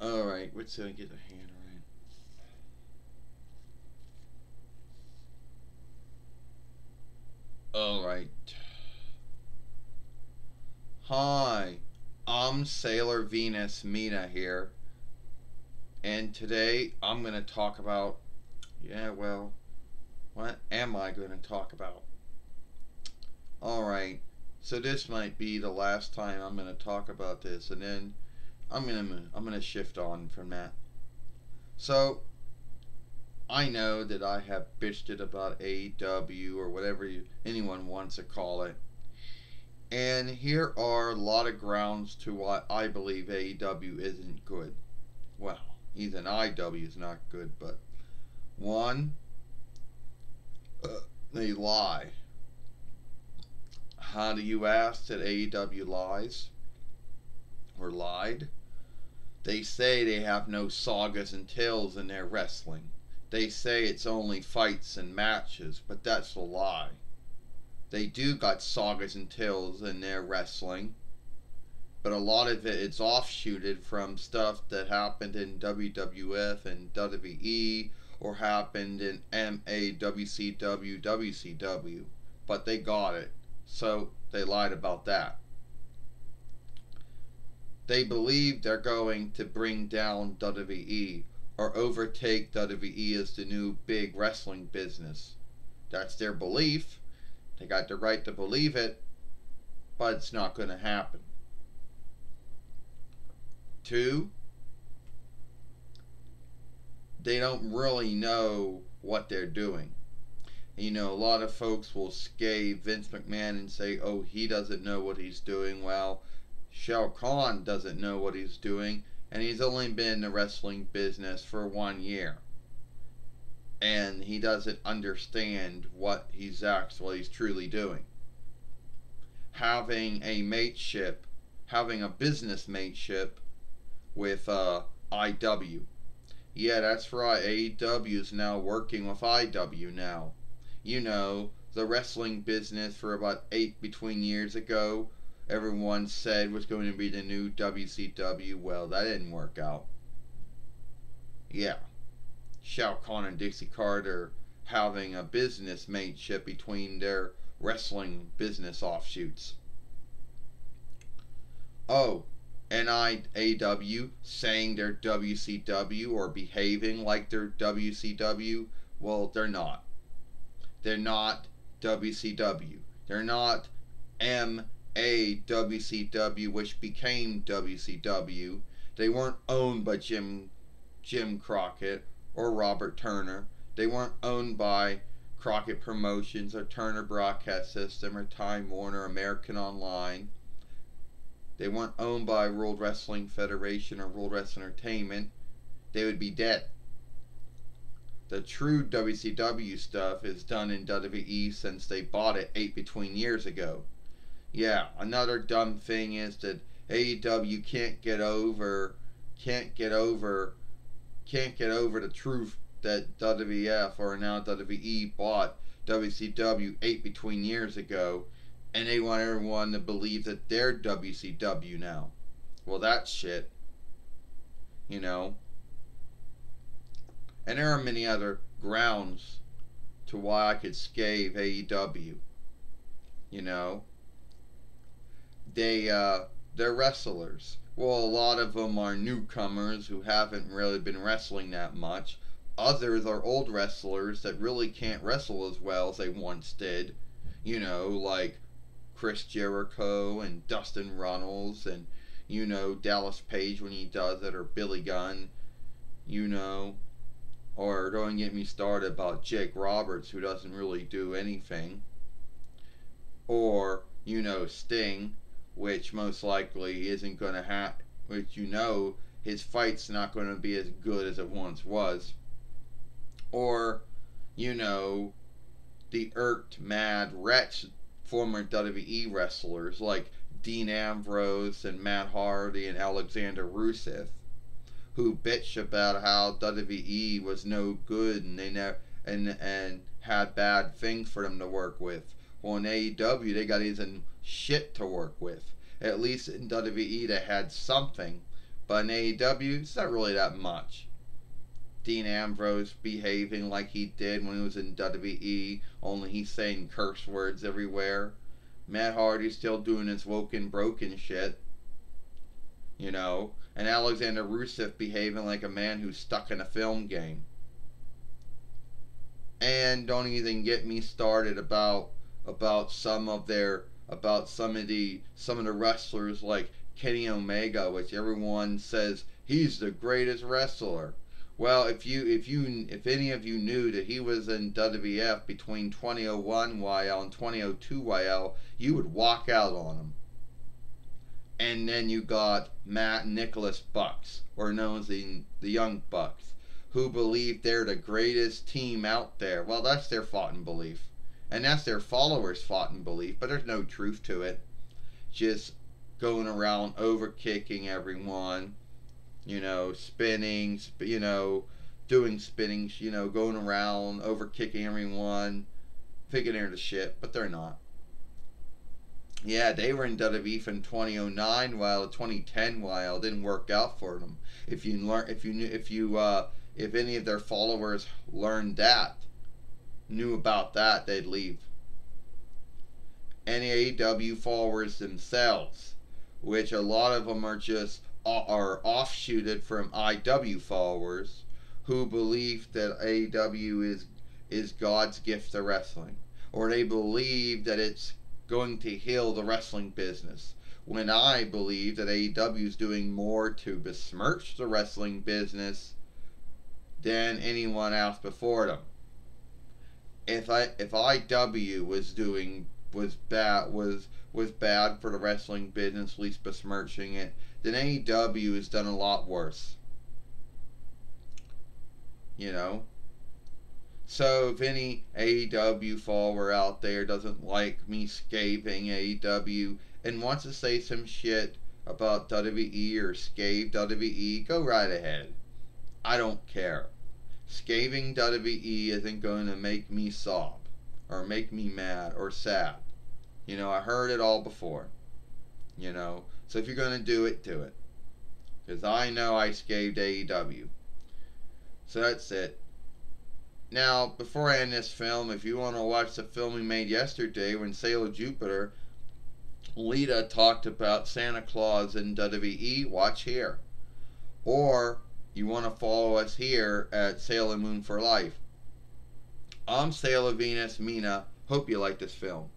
Alright, let's get a hand right. Alright. Hi, I'm Sailor Venus Mina here, and today I'm going to talk about, what am I going to talk about? Alright, so this might be the last time I'm going to talk about this, and then I'm gonna shift on from that. So I know that I have bitched it about AEW or whatever anyone wants to call it, and here are a lot of grounds to why I believe AEW isn't good. Well, even IW is not good, but one, they lie. How do you ask that AEW lies or lied? They say they have no sagas and tales in their wrestling. They say it's only fights and matches, but that's a lie. They do got sagas and tales in their wrestling, but a lot of it's offshooted from stuff that happened in WWF and WWE or happened in MA, WCW, WCW. But they got it, so they lied about that. They believe they're going to bring down WWE or overtake WWE as the new big wrestling business. That's their belief. They got the right to believe it, but it's not going to happen. Two, they don't really know what they're doing. You know, a lot of folks will scathe Vince McMahon and say, oh, he doesn't know what he's doing. Well, Shao Kahn doesn't know what he's doing, and he's only been in the wrestling business for 1 year. And he doesn't understand what he's actually truly doing. Having a mateship, having a business mateship with IW. Yeah, that's right, AEW is now working with IW now. You know, the wrestling business for about 8 years ago, everyone said was going to be the new WCW. Well, that didn't work out. Yeah, Shao Kahn and Dixie Carter having a business mateship between their wrestling business offshoots. Oh, and AEW saying they're WCW or behaving like they're WCW. Well, they're not. They're not WCW. They're not WCW, which became WCW. They weren't owned by Jim Crockett or Robert Turner. They weren't owned by Crockett Promotions or Turner Broadcast System or Time Warner, American Online. They weren't owned by World Wrestling Federation or World Wrestling Entertainment. They would be dead. The true WCW stuff is done in WWE since they bought it 8 years ago. Yeah, another dumb thing is that AEW can't get over the truth that WWF or now WWE bought WCW 8 years ago, and they want everyone to believe that they're WCW now. Well, that's shit. You know. And there are many other grounds to why I could scathe AEW. You know. They're wrestlers. Well, a lot of them are newcomers who haven't really been wrestling that much. Others are old wrestlers that really can't wrestle as well as they once did. You know, like Chris Jericho and Dustin Runnels and, you know, Dallas Page when he does it, or Billy Gunn, you know. Or don't get me started about Jake Roberts, who doesn't really do anything. Or, you know, Sting, which most likely isn't going to have, which, you know, his fight's not going to be as good as it once was. Or, you know, the irked, mad, wretched former WWE wrestlers like Dean Ambrose and Matt Hardy and Alexander Rusev, who bitch about how WWE was no good and they and had bad things for them to work with. Well, in AEW, they got even shit to work with. At least in WWE, they had something. But in AEW, it's not really that much. Dean Ambrose behaving like he did when he was in WWE, only he's saying curse words everywhere. Matt Hardy's still doing his woken broken shit, you know, and Alexander Rusev behaving like a man who's stuck in a film game. And don't even get me started about some of the wrestlers like Kenny Omega, which everyone says he's the greatest wrestler. Well, if any of you knew that he was in WWF between 2001 YL and 2002 YL, you would walk out on him. And then you got Matt and Nicholas Bucks, or known as the Young Bucks, who believe they're the greatest team out there. Well, that's their foughten belief. And that's their followers' foughten belief, but there's no truth to it. Just going around overkicking everyone, spinning, doing spinnings, going around overkicking everyone, thinking they're the shit, but they're not. Yeah, they were in WWE from 2009 while 2010 while it didn't work out for them. If any of their followers knew about that, they'd leave. And AEW followers themselves, which a lot of them are offshooted from IW followers who believe that AEW is God's gift to wrestling, or they believe that it's going to heal the wrestling business, when I believe that AEW is doing more to besmirch the wrestling business than anyone else before them. If IW was bad for the wrestling business, at least besmirching it, then AEW has done a lot worse. So if any AEW follower out there doesn't like me scathing AEW and wants to say some shit about WWE or scathe WWE, go right ahead. I don't care. Scathing WWE isn't going to make me sob or make me mad or sad. I heard it all before. So if you're going to do it, do it. Because I know I scathed AEW. So that's it. Now, before I end this film, if you want to watch the film we made yesterday when Sailor Jupiter, Lita talked about Santa Claus in WWE, watch here. Or you want to follow us here at Sailor Moon for Life. I'm Sailor Venus Mina. Hope you like this film.